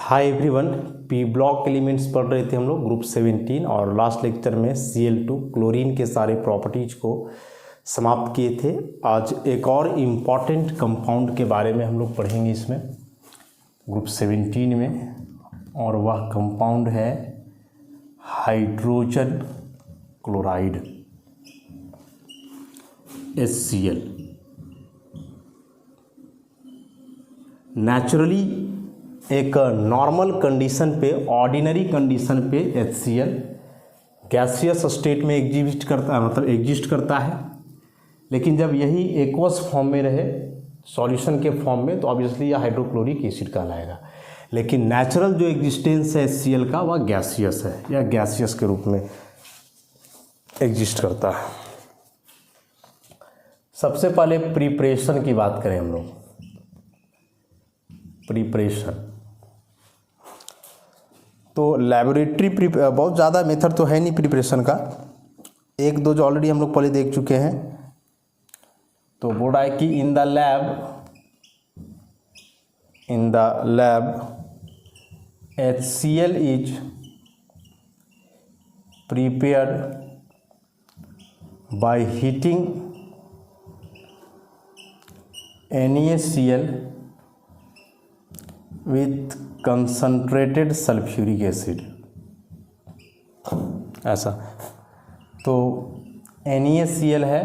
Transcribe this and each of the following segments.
Hi everyone, P block elements पढ़ रहे थे हम लोग ग्रुप 17 और लास्ट लेक्चर में Cl2 क्लोरीन के सारे प्रॉपर्टीज को समाप्त किए थे। आज एक और इम्पॉर्टेंट कंपाउंड के बारे में हम लोग पढ़ेंगे इसमें ग्रुप 17 में, और वह कंपाउंड है हाइड्रोजन क्लोराइड HCl। नेचुरली एक नॉर्मल कंडीशन पे, ऑर्डिनरी कंडीशन पे HCl गैसियस स्टेट में एग्जिस्ट करता है, लेकिन जब यही एक्वस फॉर्म में रहे, सॉल्यूशन के फॉर्म में, तो ऑब्वियसली यह हाइड्रोक्लोरिक एसिड कहलाएगा। लेकिन नेचुरल जो एग्जिस्टेंस है HCl का वह गैसियस है, या गैसियस के रूप में एग्जिस्ट करता है। सबसे पहले प्रिपरेशन की बात करें हम लोग। प्रिपरेशन तो लेबोरेटरी बहुत ज़्यादा मेथड तो है नहीं प्रिपरेशन का, एक दो जो ऑलरेडी हम लोग पहले देख चुके हैं। तो बोल रहा है कि in the lab HCl is prepared by heating NaCl with concentrated sulphuric acid. ऐसा तो NaCl है,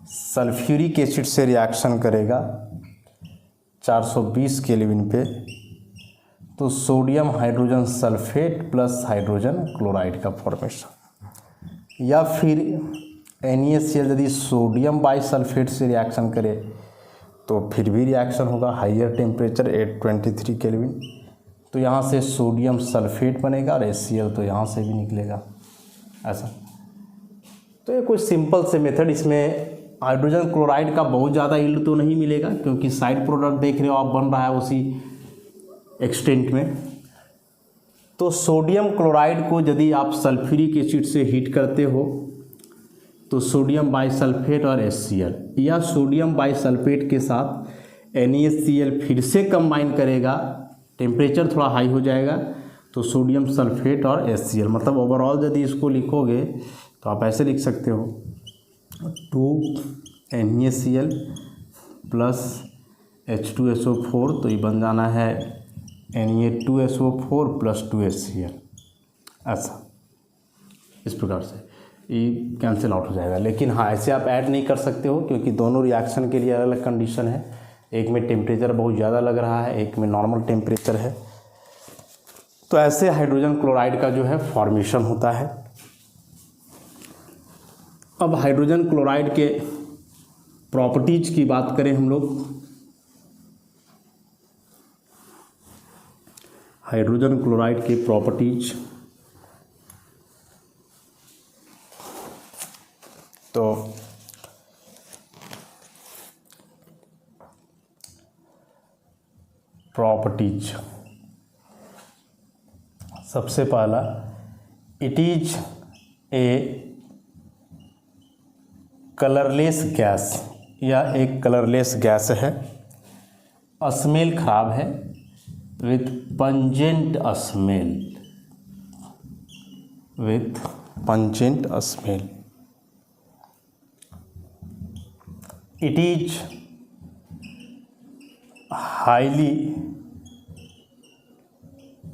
सल्फ्यूरिक एसिड से रिएक्शन करेगा 420 केल्विन पे, तो sodium hydrogen sulphate plus hydrogen chloride का फॉर्मेशन। या फिर NaCl यदि सोडियम बाइसल्फेट से रिएक्शन करे तो फिर भी रिएक्शन होगा हाइयर टेम्परेचर 823 केल्विन, तो यहाँ से सोडियम सल्फेट बनेगा और HCl तो यहाँ से भी निकलेगा। ऐसा तो ये कोई सिंपल से मेथड। इसमें हाइड्रोजन क्लोराइड का बहुत ज़्यादा यील्ड तो नहीं मिलेगा, क्योंकि साइड प्रोडक्ट देख रहे हो आप बन रहा है उसी एक्सटेंट में। तो सोडियम क्लोराइड को यदि आप सल्फ्यूरिक एसिड से हीट करते हो तो सोडियम बाइसल्फेट और HCl, या सोडियम बाइसल्फेट के साथ NaCl फिर से कंबाइन करेगा, टेम्परेचर थोड़ा हाई हो जाएगा, तो सोडियम सल्फेट और HCl। मतलब ओवरऑल यदि इसको लिखोगे तो आप ऐसे लिख सकते हो 2 NaCl प्लस H2SO4, तो ये बन जाना है Na2SO4 प्लस 2 HCl। ऐसा इस प्रकार से ये कैंसिल आउट हो जाएगा। लेकिन हाँ, ऐसे आप ऐड नहीं कर सकते हो, क्योंकि दोनों रिएक्शन के लिए अलग अलग कंडीशन है। एक में टेम्परेचर बहुत ज़्यादा लग रहा है, एक में नॉर्मल टेम्परेचर है। तो ऐसे हाइड्रोजन क्लोराइड का जो है फॉर्मेशन होता है। अब हाइड्रोजन क्लोराइड के प्रॉपर्टीज की बात करें हम लोग। हाइड्रोजन क्लोराइड के प्रॉपर्टीज तो प्रॉपर्टीज, सबसे पहला, it is a colourless gas, या एक कलरलेस गैस है। स्मेल खराब है, with pungent smell. It is highly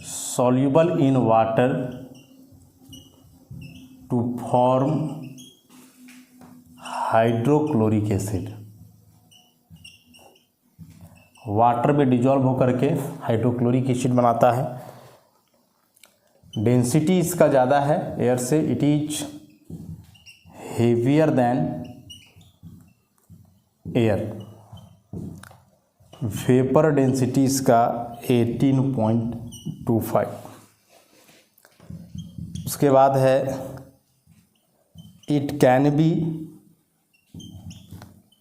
soluble in water to form hydrochloric acid. Water में डिजॉल्व होकर के हाइड्रोक्लोरिक एसिड बनाता है। डेंसिटी इसका ज़्यादा है एयर से। It is heavier than air. Vapour density इसका 18.25। उसके बाद है it can be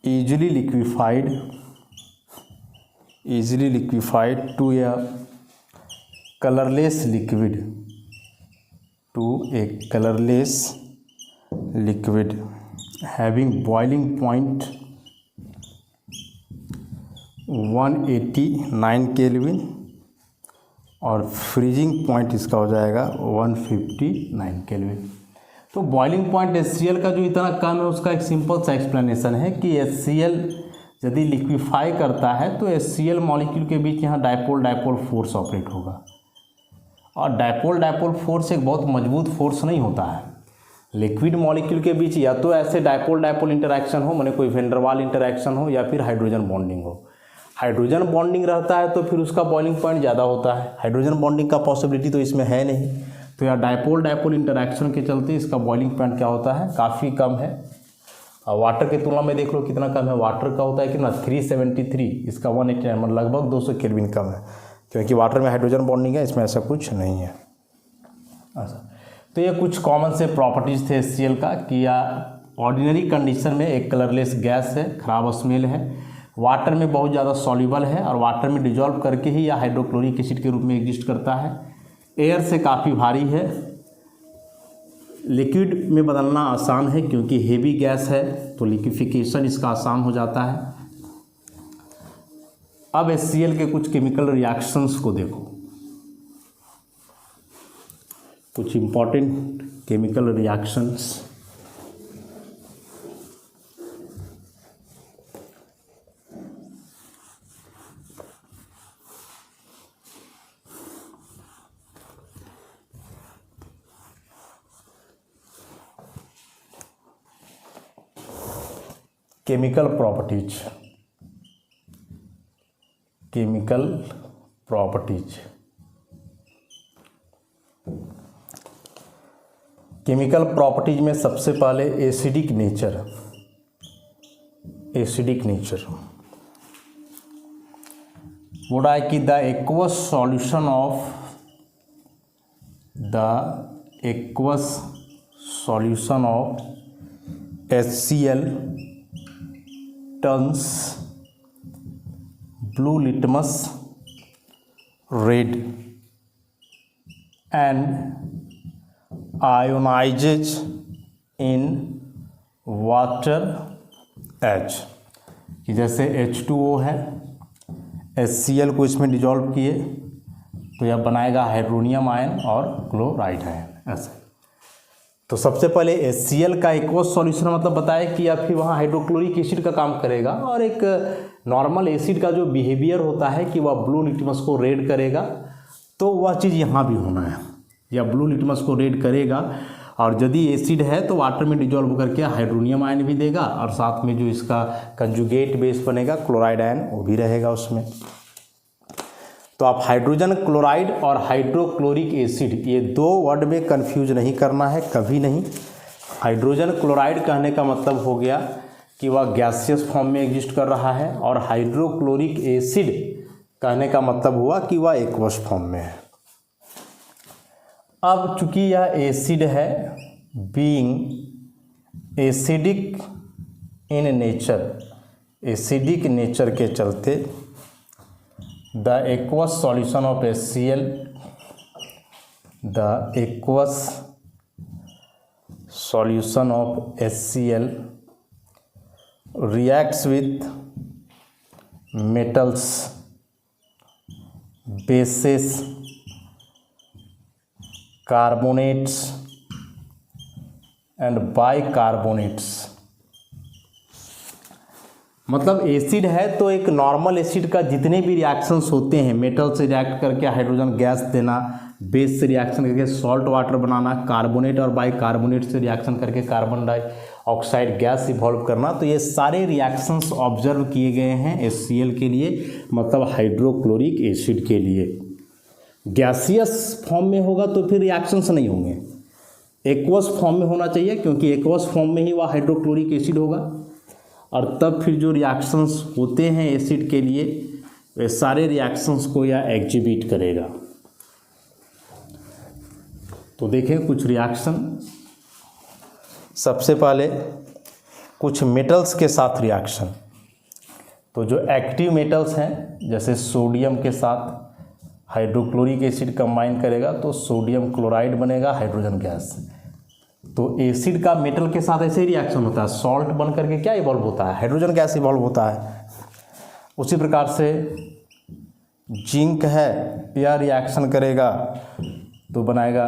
easily liquefied to a colorless liquid having boiling point 189 kelvin और फ्रीजिंग पॉइंट इसका हो जाएगा 159 केल्विन। तो बॉइलिंग पॉइंट HCl का जो इतना कम है उसका एक सिंपल सा एक्सप्लेनेशन है कि HCl यदि लिक्विफाई करता है तो HCl मॉलिक्यूल के बीच यहाँ डायपोल डायपोल फोर्स ऑपरेट होगा, और डायपोल डायपोल फोर्स एक बहुत मजबूत फोर्स नहीं होता है। लिक्विड मॉलिक्यूल के बीच या तो ऐसे डायपोल डायपोल इंटरैक्शन हो, माने कोई वेंडरवाल इंटरैक्शन हो, या फिर हाइड्रोजन बॉन्डिंग हो। हाइड्रोजन बॉन्डिंग रहता है तो फिर उसका बॉइलिंग पॉइंट ज़्यादा होता है। हाइड्रोजन बॉन्डिंग का पॉसिबिलिटी तो इसमें है नहीं, तो या डायपोल डायपोल इंटरैक्शन के चलते इसका बॉइलिंग पॉइंट क्या होता है, काफ़ी कम है। और वाटर की तुलना में देख लो कितना कम है, वाटर का होता है कितना 373, इसका 189 मतलब लगभग 200 केल्विन कम है, क्योंकि वाटर में हाइड्रोजन बॉन्डिंग है, इसमें ऐसा कुछ नहीं है। अच्छा, तो ये कुछ कॉमन से प्रॉपर्टीज़ थे HCl का कि या ऑर्डिनरी कंडीशन में एक कलरलेस गैस है, खराब स्मेल है, वाटर में बहुत ज़्यादा सॉल्युबल है और वाटर में डिजॉल्व करके ही या हाइड्रोक्लोरिक एसिड के रूप में एग्जिस्ट करता है, एयर से काफ़ी भारी है, लिक्विड में बदलना आसान है क्योंकि हेवी गैस है तो लिक्विफिकेशन इसका आसान हो जाता है। अब HCl के कुछ केमिकल रिएक्शंस को देखो, कुछ important chemical reactions. Chemical properties, chemical properties, chemical properties में सबसे पहले एसिडिक नेचर। एसिडिक नेचर बोला है कि the aqueous solution of HCl turns blue litmus red and ionizes in water H, कि जैसे H2O है, HCl को इसमें डिजॉल्व किए तो यह बनाएगा हाइड्रोनियम आयन और क्लोराइड आयन। ऐसे तो सबसे पहले HCl का एक्वस सॉल्यूशन मतलब बताया कि या फिर वहाँ हाइड्रोक्लोरिक एसिड का काम करेगा, और एक नॉर्मल एसिड का जो बिहेवियर होता है कि वह ब्लू लिटमस को रेड करेगा, तो वह चीज़ यहाँ भी होना है, या ब्लू लिटमस को रेड करेगा, और यदि एसिड है तो वाटर में डिजॉल्व करके हाइड्रोनियम आयन भी देगा, और साथ में जो इसका कंजुगेट बेस बनेगा क्लोराइड आयन वो भी रहेगा उसमें। तो आप हाइड्रोजन क्लोराइड और हाइड्रोक्लोरिक एसिड ये दो वर्ड में कंफ्यूज नहीं करना है, कभी नहीं। हाइड्रोजन क्लोराइड कहने का मतलब हो गया कि वह गैसियस फॉर्म में एग्जिस्ट कर रहा है, और हाइड्रोक्लोरिक एसिड कहने का मतलब हुआ कि वह एक्वस फॉर्म में है। अब चूंकि यह एसिड है, being acidic in nature, acidic nature के चलते the aqueous solution of HCl, the aqueous solution of HCl reacts with metals, bases, carbonates and bicarbonates। मतलब एसिड है तो एक नॉर्मल एसिड का जितने भी रिएक्शंस होते हैं, मेटल से रिएक्ट करके हाइड्रोजन गैस देना, बेस से रिएक्शन करके सॉल्ट वाटर बनाना, कार्बोनेट और बाइकार्बोनेट से रिएक्शन करके कार्बन डाइऑक्साइड गैस इवॉल्व करना, तो ये सारे रिएक्शंस ऑब्जर्व किए गए हैं HCl के लिए, मतलब हाइड्रोक्लोरिक एसिड के लिए। गैसियस फॉर्म में होगा तो फिर रिएक्शंस नहीं होंगे, एक्वस फॉर्म में होना चाहिए, क्योंकि एक्वस फॉर्म में ही वह हाइड्रोक्लोरिक एसिड होगा, और तब फिर जो रिएक्शंस होते हैं एसिड के लिए वे सारे रिएक्शंस को यह एग्जिबिट करेगा। तो देखें कुछ रिएक्शन। सबसे पहले कुछ मेटल्स के साथ रिएक्शन। तो जो एक्टिव मेटल्स हैं, जैसे सोडियम के साथ हाइड्रोक्लोरिक एसिड कंबाइन करेगा तो सोडियम क्लोराइड बनेगा, हाइड्रोजन गैस। तो एसिड का मेटल के साथ ऐसे ही रिएक्शन होता है, सॉल्ट बन करके क्या इवॉल्व होता है, हाइड्रोजन गैस इवॉल्व होता है। उसी प्रकार से जिंक है, यह रिएक्शन करेगा तो बनाएगा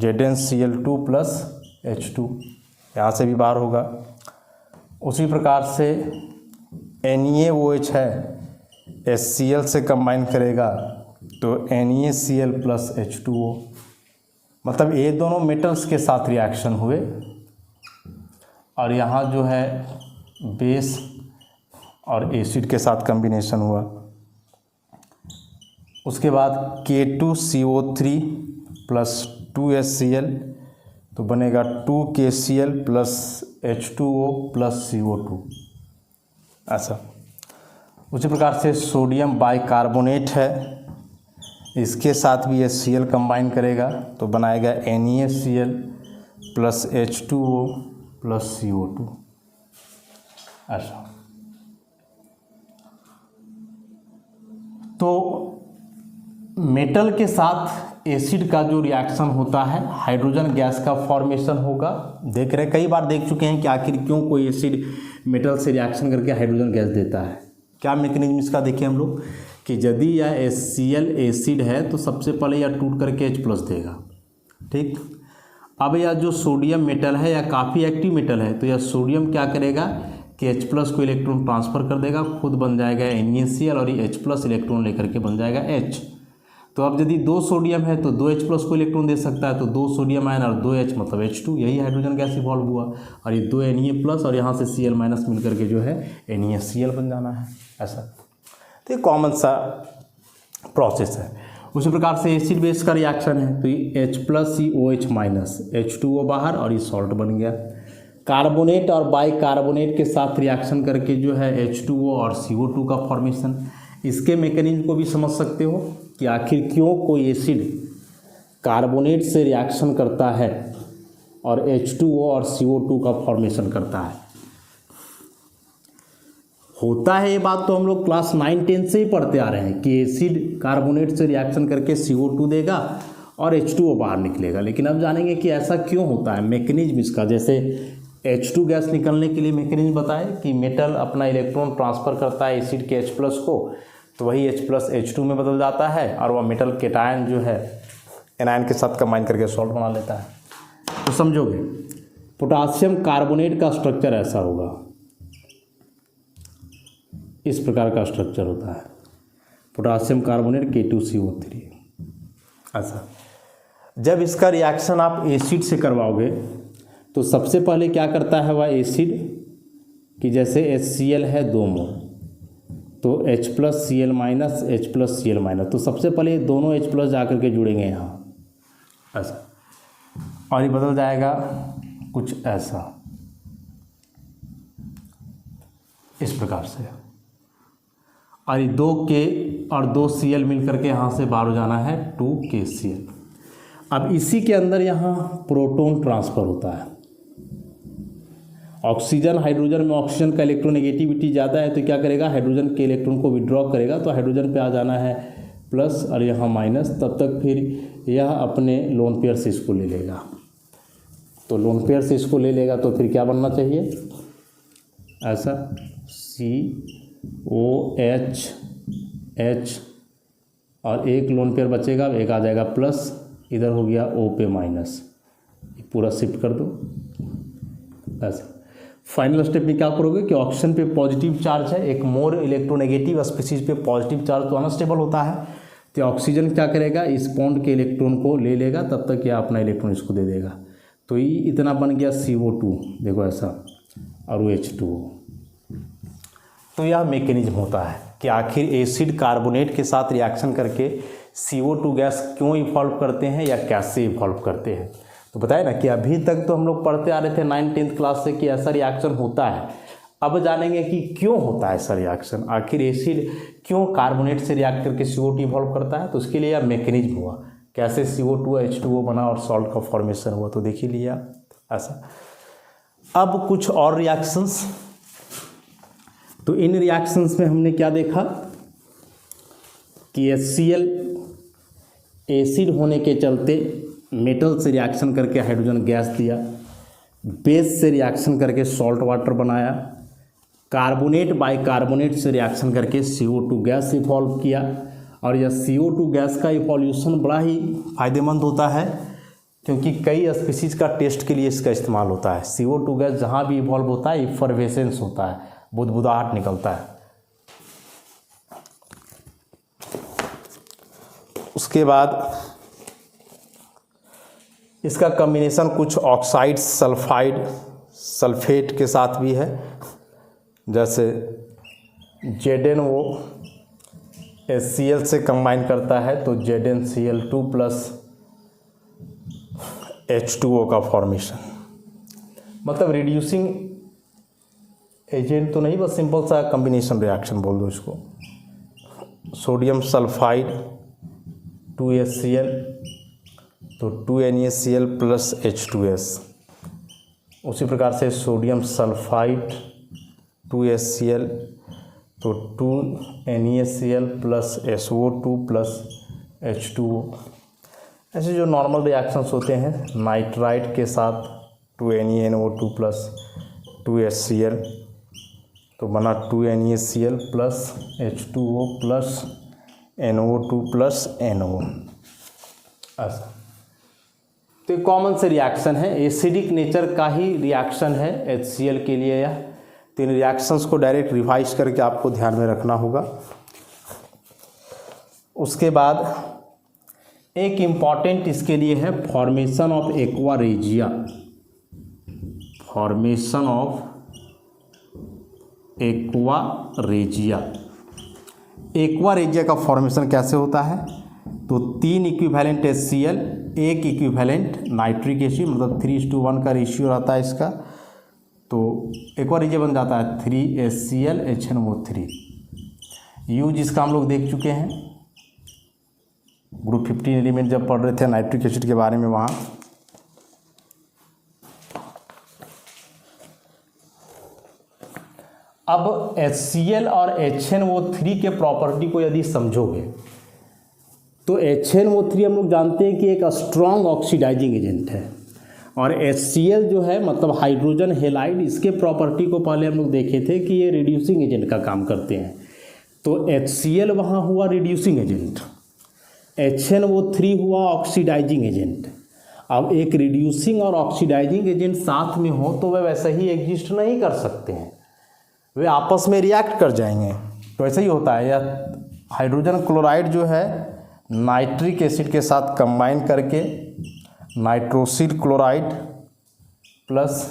ZnCl2 प्लस H2, यहाँ से भी बाहर होगा। उसी प्रकार से NaOH है, HCl से कंबाइन करेगा तो NaCl प्लस H2O, मतलब ये दोनों मेटल्स के साथ रिएक्शन हुए और यहाँ जो है बेस और एसिड के साथ कॉम्बिनेशन हुआ। उसके बाद K2CO3 प्लस 2HCl तो बनेगा 2KCl plus H2O plus CO2, ऐसा। उसी प्रकार से सोडियम बाइकार्बोनेट है, इसके साथ भी HCl कंबाइन करेगा तो बनाएगा NaCl plus H2O plus CO2, ऐसा। तो मेटल के साथ एसिड का जो रिएक्शन होता है हाइड्रोजन गैस का फॉर्मेशन होगा। देख रहे, कई बार देख चुके हैं कि आखिर क्यों कोई एसिड मेटल से रिएक्शन करके हाइड्रोजन गैस देता है। क्या मैकेनिज्म इसका देखें हम लोग कि यदि यह HCl एसिड है तो सबसे पहले यह टूट करके H+ देगा, ठीक। अब यह जो सोडियम मेटल है यह काफ़ी एक्टिव मेटल है, तो यह सोडियम क्या करेगा कि H+ को इलेक्ट्रॉन ट्रांसफ़र कर देगा, खुद बन जाएगा NaCl और ये H+ इलेक्ट्रॉन लेकर के बन जाएगा H। तो अब यदि 2 सोडियम है तो 2 H+ को इलेक्ट्रॉन दे सकता है, तो 2 सोडियम आयन और 2 H मतलब H2, यही हाइड्रोजन गैस इवॉल्व हुआ। और ये 2 Na+ और यहाँ से Cl- मिल करके जो है NaCl बन जाना है, ऐसा। तो ये कॉमन सा प्रोसेस है। उसी प्रकार से एसिड बेस का रिएक्शन है तो ये H+COH- H2O बाहर और ये सॉल्ट बन गया। कार्बोनेट और बाइकार्बोनेट के साथ रिएक्शन करके जो है H2O और CO2 का फॉर्मेशन। इसके मैकेनिज्म को भी समझ सकते हो कि आखिर क्यों कोई एसिड कार्बोनेट से रिएक्शन करता है और H2O और CO2 का फॉर्मेशन करता है। होता है ये बात तो हम लोग क्लास 9-10 से ही पढ़ते आ रहे हैं कि एसिड कार्बोनेट से रिएक्शन करके CO2 देगा और H2O बाहर निकलेगा, लेकिन अब जानेंगे कि ऐसा क्यों होता है, मैकेनिज्म इसका। जैसे H2 गैस निकलने के लिए मैकेनिज्म बताए कि मेटल अपना इलेक्ट्रॉन ट्रांसफ़र करता है एसिड के H+ को, तो वही H+ H2 में बदल जाता है और वह मेटल केटायन जो है एनायन के साथ कंबाइन करके सॉल्ट बना लेता है। तो समझोगे, पोटासियम कार्बोनेट का स्ट्रक्चर ऐसा होगा, इस प्रकार का स्ट्रक्चर होता है पोटासियम कार्बोनेट K2CO3, ऐसा। जब इसका रिएक्शन आप एसिड से करवाओगे तो सबसे पहले क्या करता है वह एसिड कि जैसे HCl है 2 मोल तो H+Cl- H+Cl-, तो सबसे पहले ये दोनों H+ जाकर के जुड़ेंगे यहाँ, ऐसा, और ये बदल जाएगा कुछ ऐसा, इस प्रकार से। और ये 2K और 2Cl मिल करके यहाँ से बाहर हो जाना है 2KCl। अब इसी के अंदर यहाँ प्रोटॉन ट्रांसफ़र होता है। ऑक्सीजन हाइड्रोजन में ऑक्सीजन का इलेक्ट्रोनेगेटिविटी ज़्यादा है तो क्या करेगा, हाइड्रोजन के इलेक्ट्रॉन को विड्रॉ करेगा, तो हाइड्रोजन पे आ जाना है प्लस और यहाँ माइनस। तब तक फिर यह अपने लोन पेयर से इसको ले लेगा, तो लोन पेयर से इसको ले लेगा तो फिर क्या बनना चाहिए, ऐसा COH H और एक लोन पेयर बचेगा, एक आ जाएगा प्लस, इधर हो गया O पे माइनस, पूरा शिफ्ट कर दो, ऐसा। फाइनल स्टेप में क्या करोगे कि ऑक्सीजन पे पॉजिटिव चार्ज है, एक मोर इलेक्ट्रोनेगेटिव स्पीसीज पे पॉजिटिव चार्ज तो अनस्टेबल होता है, तो ऑक्सीजन क्या करेगा इस बॉन्ड के इलेक्ट्रॉन को ले लेगा, तब तक यह अपना इलेक्ट्रॉन इसको दे देगा, तो ये इतना बन गया CO2, देखो ऐसा, और वो H2O। तो यह मैकेनिज्म होता है कि आखिर एसिड कार्बोनेट के साथ रिएक्शन करके CO2 गैस क्यों इवॉल्व करते हैं या कैसे इवॉल्व करते हैं। तो बताए ना कि अभी तक तो हम लोग पढ़ते आ रहे थे 9th-10th क्लास से कि ऐसा रिएक्शन होता है। अब जानेंगे कि क्यों होता है ऐसा रिएक्शन, आखिर एसिड क्यों कार्बोनेट से रिएक्ट करके CO2 इवॉल्व करता है। तो उसके लिए यह मैकेनिज्म हुआ, कैसे CO2 H2O बना और सॉल्ट का फॉर्मेशन हुआ, तो देख ही लिया ऐसा। अब कुछ और रिएक्शंस, तो इन रिएक्शंस में हमने क्या देखा कि HCl एसिड होने के चलते मेटल से रिएक्शन करके हाइड्रोजन गैस दिया, बेस से रिएक्शन करके सॉल्ट वाटर बनाया, कार्बोनेट बाइकार्बोनेट से रिएक्शन करके CO2 गैस इवॉल्व किया, और यह CO2 गैस का इवोल्यूशन बड़ा ही फायदेमंद होता है, क्योंकि कई स्पीसीज का टेस्ट के लिए इसका इस्तेमाल होता है। CO2 गैस जहाँ भी इवॉल्व होता है इफरवेसेंस होता है, बुदबुदाहट निकलता है। उसके बाद इसका कम्बिनेशन कुछ ऑक्साइड, सल्फाइड, सल्फेट के साथ भी है, जैसे ZnO HCl से कंबाइन करता है तो ZnCl2 प्लस H2O का फॉर्मेशन। मतलब रिड्यूसिंग एजेंट तो नहीं, बस सिंपल सा कम्बिनेशन रिएक्शन बोल दो इसको। सोडियम सल्फाइड 2HCl तो 2NaCl प्लस H2S। उसी प्रकार से सोडियम सल्फाइड 2HCl तो 2NaCl plus SO2 plus H2O। ऐसे जो नॉर्मल रिएक्शंस होते हैं, नाइट्राइट के साथ 2NaNO2 प्लस 2HCl तो बना 2NaCl plus H2O plus NO2 plus NO। ऐसा तो कॉमन से रिएक्शन है, एसिडिक नेचर का ही रिएक्शन है HCl के लिए। यह तो इन रिएक्शंस को डायरेक्ट रिवाइज करके आपको ध्यान में रखना होगा। उसके बाद एक इम्पॉर्टेंट इसके लिए है formation of aqua regia. Formation of aqua regia. Aqua regia का फॉर्मेशन कैसे होता है? तो 3 equivalent HCl, 1 equivalent nitric acid, मतलब 3:1 का रेशियो रहता है इसका। तो एक्वा रेजिया बन जाता है 3HCl HNO3। यूज इसका हम लोग देख चुके हैं ग्रुप 15 एलिमेंट जब पढ़ रहे थे नाइट्रिक एसिड के बारे में। वहाँ अब HCl और HNO3 के प्रॉपर्टी को यदि समझोगे तो HNO3 हम लोग जानते हैं कि एक स्ट्रॉन्ग ऑक्सीडाइजिंग एजेंट है, और HCl जो है मतलब हाइड्रोजन हेलाइड, इसके प्रॉपर्टी को पहले हम लोग देखे थे कि ये रिड्यूसिंग एजेंट का काम करते हैं। तो HCl वहाँ हुआ रिड्यूसिंग एजेंट, HNO3 हुआ ऑक्सीडाइजिंग एजेंट। अब एक रिड्यूसिंग और ऑक्सीडाइजिंग एजेंट साथ में हो तो वे वैसे ही एग्जिस्ट नहीं कर सकते हैं, वे आपस में रिएक्ट कर जाएंगे। तो ऐसा ही होता है, यह हाइड्रोजन क्लोराइड जो है नाइट्रिक एसिड के साथ कंबाइन करके nitrosyl chloride plus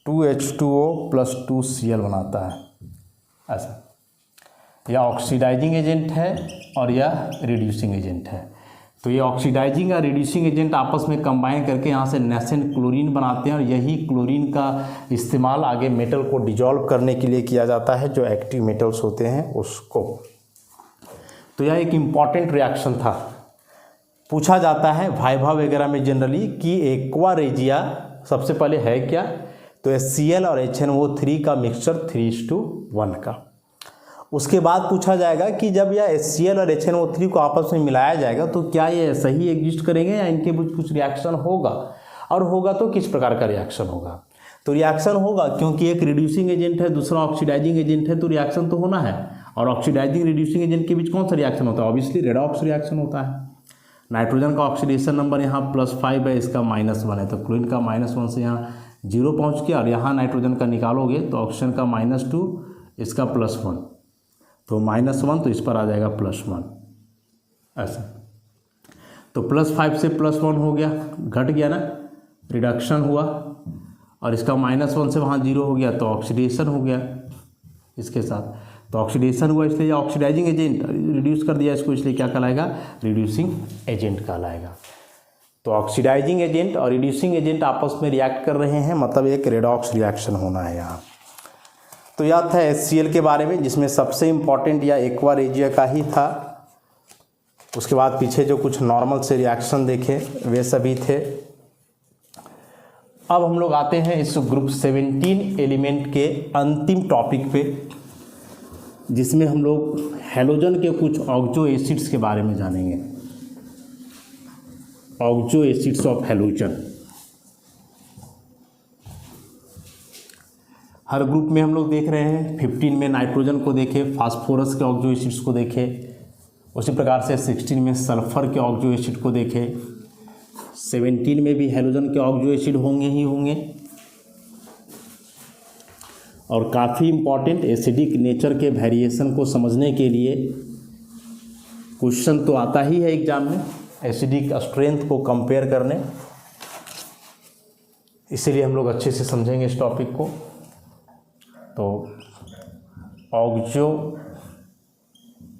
2H2O plus 2Cl बनाता है। ऐसा यह ऑक्सीडाइजिंग एजेंट है और यह रिड्यूसिंग एजेंट है। तो ये ऑक्सीडाइजिंग और रिड्यूसिंग एजेंट आपस में कंबाइन करके यहाँ से नेसेंट क्लोरीन बनाते हैं, और यही क्लोरीन का इस्तेमाल आगे मेटल को डिजॉल्व करने के लिए किया जाता है, जो एक्टिव मेटल्स होते हैं उसको। तो यह एक इम्पॉर्टेंट रिएक्शन था। पूछा जाता है वाइवा वगैरह में जनरली कि एक्वा रेजिया सबसे पहले है क्या? तो HCl और HNO3 का मिक्सचर 3:1 का। उसके बाद पूछा जाएगा कि जब यह HCl और HNO3 को आपस में मिलाया जाएगा तो क्या ये सही एग्जिस्ट करेंगे या इनके कुछ रिएक्शन होगा, और होगा तो किस प्रकार का रिएक्शन होगा? तो रिएक्शन होगा, क्योंकि एक रिड्यूसिंग एजेंट है, दूसरा ऑक्सीडाइजिंग एजेंट है, तो रिएक्शन तो होना है। और ऑक्सीडाइजिंग रिड्यूसिंग एजेंट के बीच कौन सा रिएक्शन होता है? ऑब्वियसली रेडॉक्स रिएक्शन होता है। नाइट्रोजन का ऑक्सीडेशन नंबर यहाँ +5 है, इसका -1 है, तो क्लोरीन का -1 से यहाँ 0 पहुँच गया, और यहाँ नाइट्रोजन का निकालोगे तो ऑक्सीजन का -2, इसका +1, तो -1, तो इस पर आ जाएगा +1। ऐसा तो +5 से +1 हो गया, घट गया ना, रिडक्शन हुआ, और इसका -1 से वहाँ 0 हो गया तो ऑक्सीडेशन हो गया इसके साथ। तो ऑक्सीडेशन हुआ इसलिए ऑक्सीडाइजिंग एजेंट, रिड्यूस कर दिया इसको, इसलिए क्या कहलाएगा? रिड्यूसिंग एजेंट कहलाएगा। तो ऑक्सीडाइजिंग एजेंट और रिड्यूसिंग एजेंट आपस में रिएक्ट कर रहे हैं, मतलब एक रेडॉक्स रिएक्शन होना है यहाँ। तो यह था HCl के बारे में, जिसमें सबसे इम्पॉर्टेंट या एक्वा रेजिया का ही था। उसके बाद पीछे जो कुछ नॉर्मल से रिएक्शन देखे वे सभी थे। अब हम लोग आते हैं इस ग्रुप 17 एलिमेंट के अंतिम टॉपिक पे, जिसमें हम लोग हैलोजन के कुछ ऑक्सो एसिड्स के बारे में जानेंगे। Oxo acids of halogen. Her group में हम लोग देख रहे हैं, 15 में नाइट्रोजन को देखे, फास्फोरस के ऑक्सो एसिड्स को देखे, उसी प्रकार से 16 में सल्फर के ऑक्सो एसिड को देखें, 17 में भी हैलोजन के ऑक्सो एसिड होंगे ही होंगे। और काफ़ी इम्पॉर्टेंट एसिडिक नेचर के वेरिएशन को समझने के लिए क्वेश्चन तो आता ही है एग्जाम में, एसिडिक स्ट्रेंथ को कंपेयर करने, इसीलिए हम लोग अच्छे से समझेंगे इस टॉपिक को। तो ऑक्सो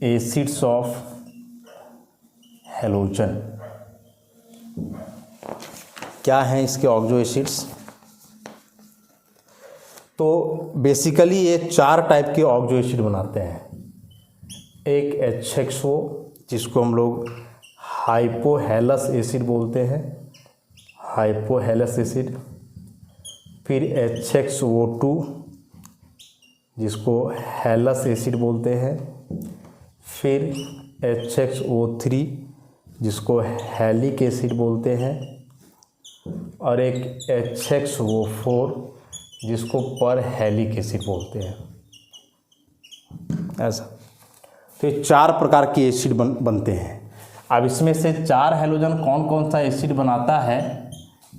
एसिड्स ऑफ हैलोजन क्या हैं इसके ऑक्सो एसिड्स? तो बेसिकली ये 4 टाइप के ऑक्सो एसिड बनाते हैं। एक HXO जिसको हम लोग हाइपोहेलस एसिड बोलते हैं, हाइपोहेलस एसिड। फिर HXO2 जिसको हेलस एसिड बोलते हैं। फिर HXO3 जिसको हैलिक एसिड बोलते हैं। और एक HXO4 जिसको पर हैलिक एसिड बोलते हैं। ऐसा तो ये 4 प्रकार के एसिड बनते हैं। अब इसमें से 4 हैलोजन कौन कौन सा एसिड बनाता है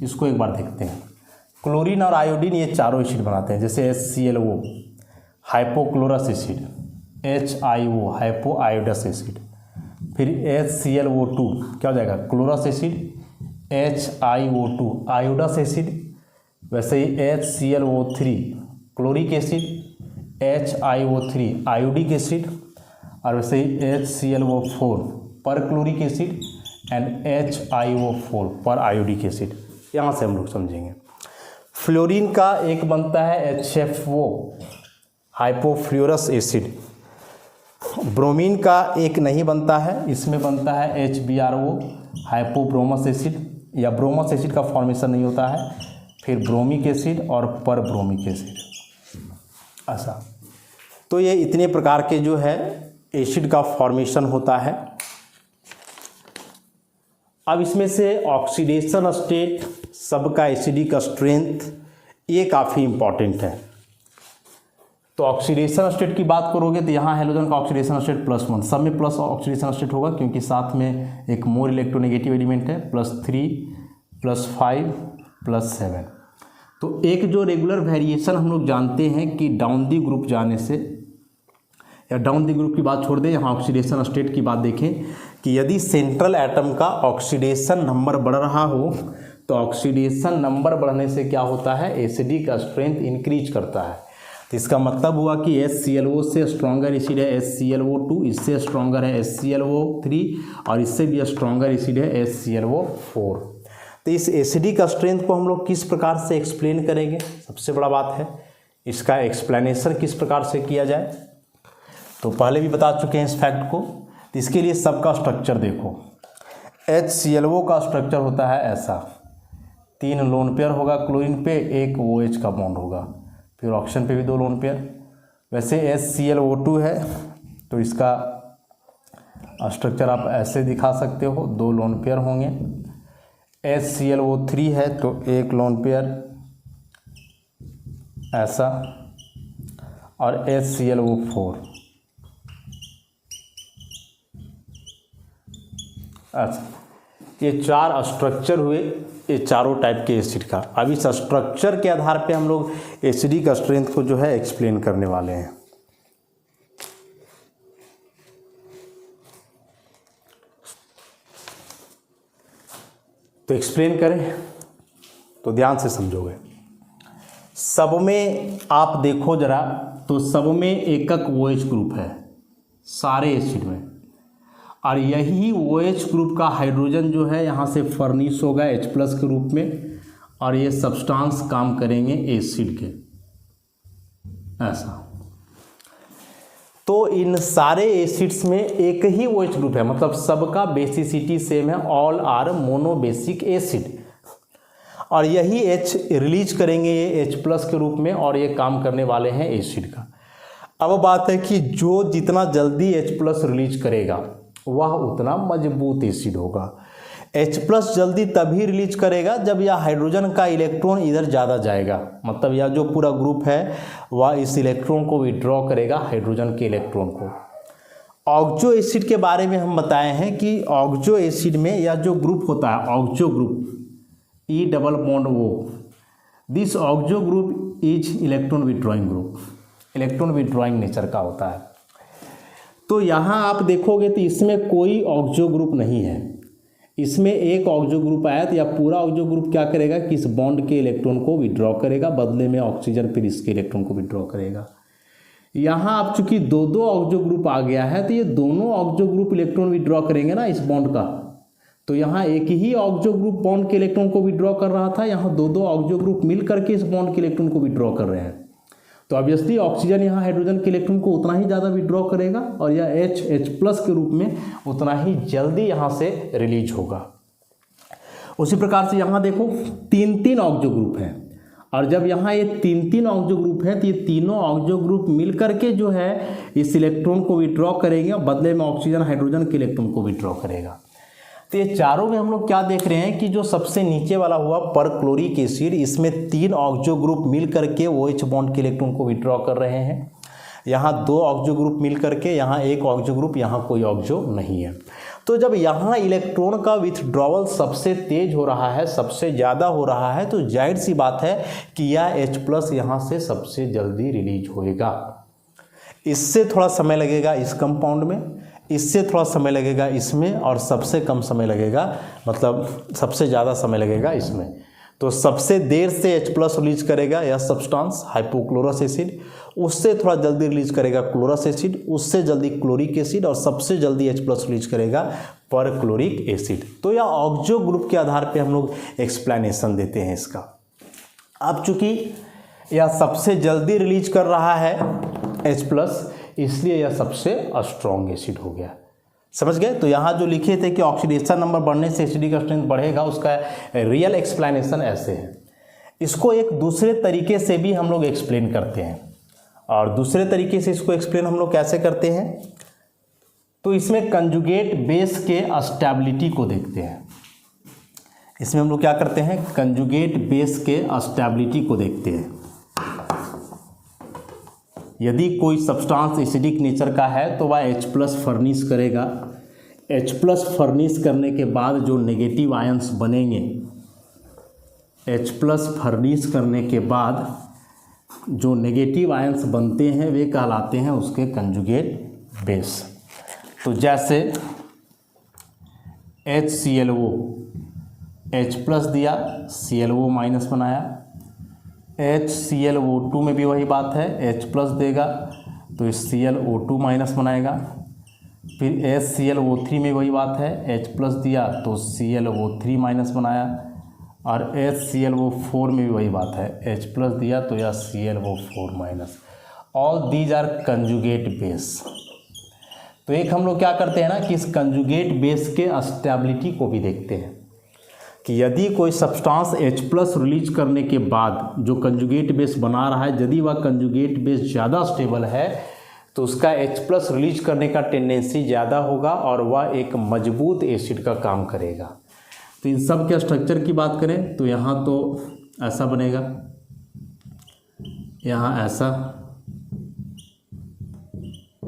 इसको एक बार देखते हैं। क्लोरीन और आयोडीन ये चारों एसिड बनाते हैं, जैसे HClO hypochlorous acid, HIO hypo iodous acid. फिर HClO2 क्या हो जाएगा? Chlorous acid, HiO2 iodous acid. वैसे ही HClO3 chloric acid, HiO3 iodic acid. और वैसे ही HClO4 पर क्लोरिक एसिड एंड HiO4 पर आयोडिक एसिड। यहाँ से हम लोग समझेंगे। फ्लोरीन का एक बनता है HFO हाइपोफ्लोरस एसिड। ब्रोमीन का एक नहीं बनता है, इसमें बनता है HBRO हाइपोब्रोमस एसिड, या ब्रोमस एसिड का फॉर्मेशन नहीं होता है। फिर ब्रोमिक एसिड और पर ब्रोमिक एसिड। ऐसा तो ये इतने प्रकार के जो है एसिड का फॉर्मेशन होता है। अब इसमें से ऑक्सीडेशन स्टेट, सबका एसिडिक स्ट्रेंथ, ये काफ़ी इम्पॉर्टेंट है। तो ऑक्सीडेशन स्टेट की बात करोगे तो यहाँ हैलोजन का ऑक्सीडेशन स्टेट +1, सब में प्लस ऑक्सीडेशन स्टेट होगा क्योंकि साथ में एक मोर इलेक्ट्रोनेगेटिव एलिमेंट है, +3 +5 +7। तो एक जो रेगुलर वेरिएशन हम लोग जानते हैं कि डाउन दी ग्रुप जाने से, या डाउन दी ग्रुप की बात छोड़ दें, यहाँ ऑक्सीडेशन स्टेट की बात देखें कि यदि सेंट्रल एटम का ऑक्सीडेशन नंबर बढ़ रहा हो तो ऑक्सीडेशन नंबर बढ़ने से क्या होता है? एसिडिक स्ट्रेंथ इंक्रीज करता है। तो इसका मतलब हुआ कि HClO से स्ट्रॉन्गर एसिड है HClO2, इससे स्ट्रॉन्गर है HClO3 और इससे भी स्ट्रॉन्गर एसिड है HClO4। तो इस एसिडिक स्ट्रेंथ को हम लोग किस प्रकार से एक्सप्लेन करेंगे? सबसे बड़ा बात है इसका एक्सप्लेनेशन किस प्रकार से किया जाए। तो पहले भी बता चुके हैं इस फैक्ट को। तो इसके लिए सबका स्ट्रक्चर देखो। HClO का स्ट्रक्चर होता है ऐसा, 3 लोन पेयर होगा क्लोरीन पे, 1 OH का बॉन्ड होगा, फिर ऑक्सीजन पे भी 2 लोन पेयर। वैसे HClO2 है तो इसका स्ट्रक्चर आप ऐसे दिखा सकते हो, 2 लोन पेयर होंगे। HClO3 है तो 1 लोन पेयर ऐसा, और HClO4 अच्छा। ये 4 स्ट्रक्चर हुए ये चारों टाइप के एसिड का। अब इस स्ट्रक्चर के आधार पे हम लोग एसिडिक स्ट्रेंथ को जो है एक्सप्लेन करने वाले हैं। तो एक्सप्लेन करें तो ध्यान से समझोगे। सब में आप देखो जरा, तो सब में एकक OH ग्रुप है सारे एसिड में, और यही OH ग्रुप का हाइड्रोजन जो है यहाँ से फर्निश होगा H+ के रूप में, और ये सब्सटेंस काम करेंगे एसिड के। ऐसा तो इन सारे एसिड्स में एक ही OH ग्रुप है, मतलब सबका बेसिसिटी सेम है, ऑल आर मोनोबेसिक एसिड, और यही H रिलीज करेंगे ये H+ के रूप में, और ये काम करने वाले हैं एसिड का। अब बात है कि जो जितना जल्दी H+ रिलीज करेगा वह उतना मजबूत एसिड होगा। H+ जल्दी तभी रिलीज करेगा जब यह हाइड्रोजन का इलेक्ट्रॉन इधर ज़्यादा जाएगा, मतलब यह जो पूरा ग्रुप है वह इस इलेक्ट्रॉन को विड्रॉ करेगा हाइड्रोजन के इलेक्ट्रॉन को। ऑक्सो एसिड के बारे में हम बताए हैं कि ऑक्सो एसिड में यह जो ग्रुप होता है ऑक्सो ग्रुप ई double bond O, this oxo group is electron withdrawing group, electron withdrawing nature का होता है। तो यहाँ आप देखोगे तो इसमें कोई ऑक्सो ग्रुप नहीं है, इसमें एक ऑक्सो ग्रुप आया तो यह पूरा ऑक्सो ग्रुप क्या करेगा कि इस बॉन्ड के इलेक्ट्रॉन को विड्रॉ करेगा, बदले में ऑक्सीजन फिर इसके इलेक्ट्रॉन को विड्रॉ करेगा। यहाँ आप चूंकि दो दो ऑक्सो ग्रुप आ गया है तो ये दोनों ऑक्सो ग्रुप इलेक्ट्रॉन विड्रॉ करेंगे ना इस बॉन्ड का, तो यहाँ एक ही ऑक्सो ग्रुप बॉन्ड के इलेक्ट्रॉन को विड्रॉ कर रहा था, यहाँ दो दो ऑक्सो ग्रुप मिल करके इस बॉन्ड के इलेक्ट्रॉन को विड्रॉ कर रहे हैं। तो ऑब्वियसली ऑक्सीजन यहाँ हाइड्रोजन के इलेक्ट्रॉन को उतना ही ज़्यादा विड्रॉ करेगा और यह H प्लस के रूप में उतना ही जल्दी यहाँ से रिलीज होगा। उसी प्रकार से यहाँ देखो तीन तीन ऑक्सो ग्रुप हैं और जब यहाँ ये तीन तीन ऑक्सो ग्रुप है तो ये तीनों ऑक्सो ग्रुप मिल करके जो है इस इलेक्ट्रॉन को विड्रॉ करेंगे और बदले में ऑक्सीजन हाइड्रोजन के इलेक्ट्रॉन को विड्रॉ करेगा। तो ये चारों में हम लोग क्या देख रहे हैं कि जो सबसे नीचे वाला हुआ परक्लोरिक एसिड, इसमें तीन ऑक्सो ग्रुप मिल करके OH बॉन्ड के इलेक्ट्रॉन को विड्रॉ कर रहे हैं। यहाँ दो ऑक्सो ग्रुप मिल करके, यहाँ एक ऑक्सो ग्रुप, यहाँ कोई ऑक्सो नहीं है। तो जब यहाँ इलेक्ट्रॉन का विथड्रॉवल सबसे तेज हो रहा है, सबसे ज़्यादा हो रहा है, तो जाहिर सी बात है कि यह H+ यहाँ से सबसे जल्दी रिलीज होएगा। इससे थोड़ा समय लगेगा इस कंपाउंड में, इससे थोड़ा समय लगेगा इसमें और सबसे कम समय लगेगा, मतलब सबसे ज़्यादा समय लगेगा इसमें। तो सबसे देर से H+ रिलीज करेगा यह सब्सटेंस हाइपोक्लोरस एसिड, उससे थोड़ा जल्दी रिलीज करेगा क्लोरस एसिड, उससे जल्दी क्लोरिक एसिड और सबसे जल्दी H+ रिलीज करेगा परक्लोरिक एसिड। तो यह ऑक्सो ग्रुप के आधार पे हम लोग एक्सप्लेनेशन देते हैं इसका। अब चूंकि यह सबसे जल्दी रिलीज कर रहा है H+, इसलिए यह सबसे स्ट्रॉन्ग एसिड हो गया। समझ गए? तो यहाँ जो लिखे थे कि ऑक्सीडेशन नंबर बढ़ने से एसिडिक स्ट्रेंथ बढ़ेगा, उसका रियल एक्सप्लेनेशन ऐसे है। इसको एक दूसरे तरीके से भी हम लोग एक्सप्लेन करते हैं, और दूसरे तरीके से इसको एक्सप्लेन हम लोग कैसे करते हैं, तो इसमें कंजुगेट बेस के स्टेबिलिटी को देखते हैं। इसमें हम लोग क्या करते हैं, कंजुगेट बेस के स्टेबिलिटी को देखते हैं। यदि कोई सब्सटेंस एसिडिक नेचर का है तो वह H+ फर्निश करेगा। H+ फर्निश करने के बाद जो नेगेटिव आयंस बनेंगे, H+ फर्निश करने के बाद जो नेगेटिव आयंस बनते हैं वे कहलाते हैं उसके कंजुगेट बेस। तो जैसे HClO H+ दिया, ClO- बनाया, HClO2 में भी वही बात है, H+ देगा तो ClO2- बनाएगा। फिर HClO3 में वही बात है, H+ दिया तो ClO3- बनाया, और HClO4 में भी वही बात है, H+ दिया तो यह ClO4-। All these are conjugate base. तो एक हम लोग क्या करते हैं ना कि इस कंजुगेट बेस के स्टेबिलिटी को भी देखते हैं कि यदि कोई सब्सटेंस H+ रिलीज करने के बाद जो कंजुगेट बेस बना रहा है, यदि वह कंजुगेट बेस ज़्यादा स्टेबल है तो उसका H+ रिलीज करने का टेंडेंसी ज़्यादा होगा और वह एक मजबूत एसिड का काम करेगा। तो इन सब के स्ट्रक्चर की बात करें तो यहाँ तो ऐसा बनेगा, यहाँ ऐसा,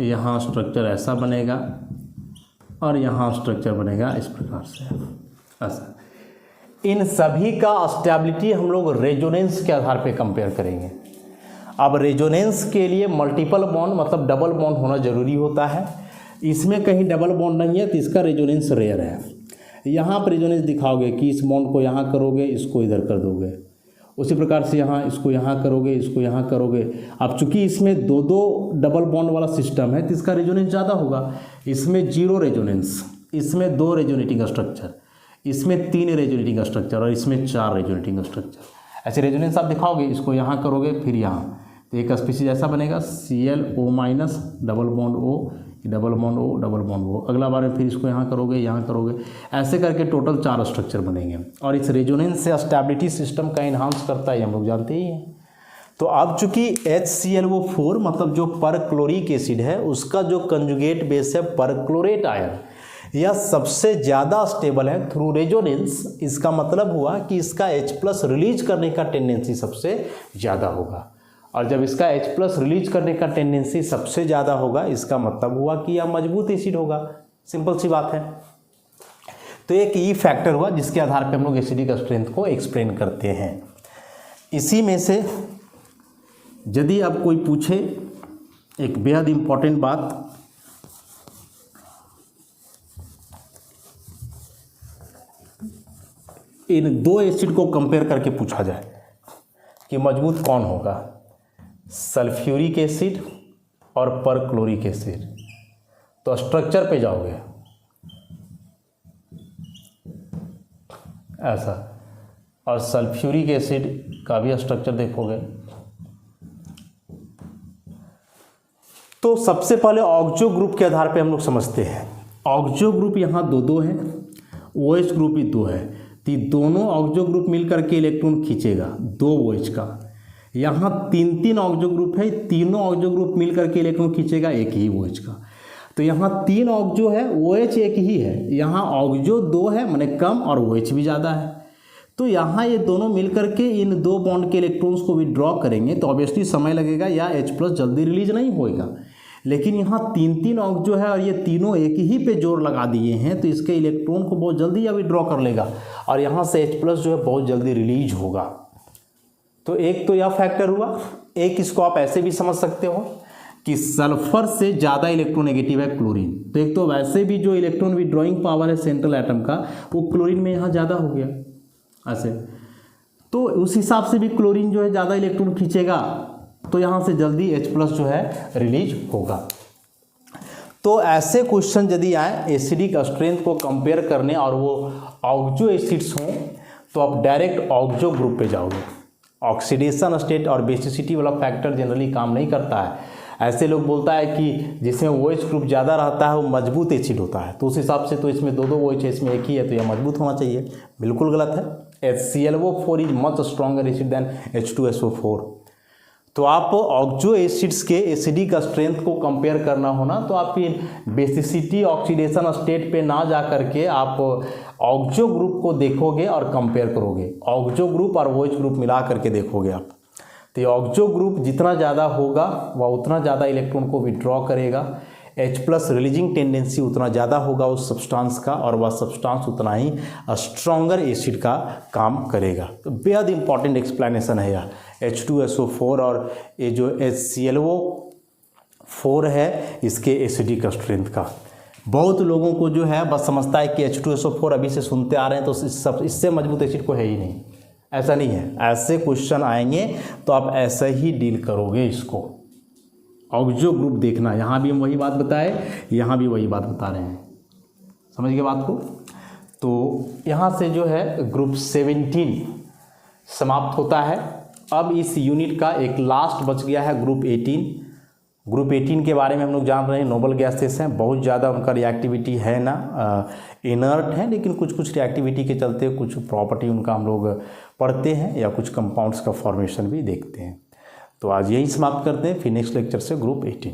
यहाँ स्ट्रक्चर ऐसा बनेगा और यहाँ स्ट्रक्चर बनेगा इस प्रकार से ऐसा। इन सभी का स्टेबिलिटी हम लोग रेजोनेंस के आधार पे कंपेयर करेंगे। अब रेजोनेंस के लिए मल्टीपल बॉन्ड मतलब डबल बॉन्ड होना ज़रूरी होता है। इसमें कहीं डबल बॉन्ड नहीं है तो इसका रेजोनेंस रेयर है। यहाँ पर रेजोनेंस दिखाओगे कि इस बॉन्ड को यहाँ करोगे, इसको इधर कर दोगे, उसी प्रकार से यहाँ इसको यहाँ करोगे, इसको यहाँ करोगे। अब चूंकि इसमें दो दो डबल बॉन्ड वाला सिस्टम है तो इसका रेजोनेंस ज़्यादा होगा। इसमें 0 रेजोनेंस, इसमें 2 रेजोनेटिंग स्ट्रक्चर, इसमें 3 रेजोनेटिंग स्ट्रक्चर और इसमें 4 रेजोनेटिंग स्ट्रक्चर। ऐसे रेजोनेंस आप दिखाओगे, इसको यहाँ करोगे फिर यहाँ, तो एक स्पीसीज ऐसा बनेगा ClO- double bond O, double bond O, double bond O। अगला बार में फिर इसको यहाँ करोगे, यहाँ करोगे, ऐसे करके टोटल 4 स्ट्रक्चर बनेंगे। और इस रेजोनेंस से स्टेबिलिटी सिस्टम का इन्हांस करता है, हम लोग जानते ही हैं। तो अब चूंकि HClO4 मतलब जो परक्लोरिक एसिड है उसका जो कंजुगेट बेस है परक्लोरेट आयन, यह सबसे ज़्यादा स्टेबल है थ्रू रेजोनेंस। इसका मतलब हुआ कि इसका H+ रिलीज करने का टेंडेंसी सबसे ज़्यादा होगा। और जब इसका H+ रिलीज करने का टेंडेंसी सबसे ज़्यादा होगा, इसका मतलब हुआ कि यह मजबूत एसिड होगा। सिंपल सी बात है। तो एक ई फैक्टर हुआ जिसके आधार पे हम लोग एसिडिक स्ट्रेंथ को एक्सप्लेन करते हैं। इसी में से यदि अब कोई पूछे एक बेहद इम्पॉर्टेंट बात, इन दो एसिड को कंपेयर करके पूछा जाए कि मजबूत कौन होगा, सल्फ्यूरिक एसिड और परक्लोरिक एसिड, तो स्ट्रक्चर पे जाओगे ऐसा, और सल्फ्यूरिक एसिड का भी स्ट्रक्चर देखोगे। तो सबसे पहले ऑक्जो ग्रुप के आधार पे हम लोग समझते हैं। ऑक्जो ग्रुप यहाँ दो हैं, OH ग्रुप भी 2 है, तो दोनों ऑक्जो ग्रुप मिलकर के इलेक्ट्रॉन खींचेगा 2 OH का। यहाँ 3 ऑक्जो ग्रुप है, तीनों ऑक्जो ग्रुप मिलकर के इलेक्ट्रॉन खींचेगा एक ही OH का। तो यहाँ 3 ऑक्जो है, OH एक ही है, यहाँ ऑक्जो 2 है, माने कम, और OH भी ज़्यादा है। तो यहाँ ये दोनों मिलकर के इन 2 बॉन्ड के इलेक्ट्रॉन्स को विड्रॉ करेंगे, तो ऑब्वियसली समय लगेगा या H+ जल्दी रिलीज नहीं होएगा। लेकिन यहाँ 3 ऑक्जो है और ये तीनों एक ही पे जोर लगा दिए हैं, तो इसके इलेक्ट्रॉन को बहुत जल्दी या विड्रॉ कर लेगा और यहाँ से H+ जो है बहुत जल्दी रिलीज होगा। तो एक तो यह फैक्टर हुआ। एक इसको आप ऐसे भी समझ सकते हो कि सल्फर से ज़्यादा इलेक्ट्रोनेगेटिव है क्लोरीन, तो एक तो वैसे भी जो इलेक्ट्रॉन विड्रॉइंग पावर है सेंट्रल एटम का वो क्लोरीन में यहाँ ज़्यादा हो गया ऐसे, तो उस हिसाब से भी क्लोरीन जो है ज़्यादा इलेक्ट्रॉन खींचेगा, तो यहाँ से जल्दी H+ जो है रिलीज होगा। तो ऐसे क्वेश्चन यदि आए एसिडिक स्ट्रेंथ को कंपेयर करने और वो ऑक्जो एसिड्स हों, तो आप डायरेक्ट ऑक्जो ग्रुप पे जाओगे। ऑक्सीडेशन स्टेट और बेसिसिटी वाला फैक्टर जनरली काम नहीं करता है। ऐसे लोग बोलता है कि जिसमें OH ग्रुप ज़्यादा रहता है वो मजबूत एसिड होता है, तो उस हिसाब से तो इसमें 2 OH है, इसमें एक ही है, तो यह मजबूत होना चाहिए। बिल्कुल गलत है। HClO4 is much stronger acid than H2SO4। तो आप ऑक्जो एसिड्स के एसिडिक स्ट्रेंथ को कंपेयर करना होना, तो आप बेसिसिटी ऑक्सीडेशन स्टेट पे ना जा करके आप ऑक्जो ग्रुप को देखोगे और कंपेयर करोगे। ऑक्जो ग्रुप और OH ग्रुप मिला करके देखोगे आप, तो ऑक्जो ग्रुप जितना ज़्यादा होगा वह उतना ज़्यादा इलेक्ट्रॉन को विड्रॉ करेगा, H+ रिलीजिंग टेंडेंसी उतना ज़्यादा होगा उस सब्सटेंस का, और वह सब्सटेंस उतना ही स्ट्रॉन्गर एसिड का काम करेगा। तो बेहद इंपॉर्टेंट एक्सप्लेनेशन है यह H2SO4 और ये जो HClO4 है इसके एसिडिक स्ट्रेंथ का। बहुत लोगों को जो है बस समझता है कि H2SO4 अभी से सुनते आ रहे हैं तो इससे मजबूत एसिड को है ही नहीं। ऐसा नहीं है। ऐसे क्वेश्चन आएंगे तो आप ऐसे ही डील करोगे इसको। ऑक्जो ग्रुप देखना, यहाँ भी हम वही बात बताए, यहाँ भी वही बात बता रहे हैं। समझ गए बात को? तो यहाँ से जो है ग्रुप 17 समाप्त होता है। अब इस यूनिट का एक लास्ट बच गया है ग्रुप 18। ग्रुप 18 के बारे में हम लोग जान रहे हैं नोबल गैसेस हैं, बहुत ज़्यादा उनका रिएक्टिविटी है ना, इनर्ट है, लेकिन कुछ कुछ रिएक्टिविटी के चलते कुछ प्रॉपर्टी उनका हम लोग पढ़ते हैं या कुछ कंपाउंड्स का फॉर्मेशन भी देखते हैं। तो आज यही समाप्त करते हैं, फिर नेक्स्ट लेक्चर से ग्रुप 18।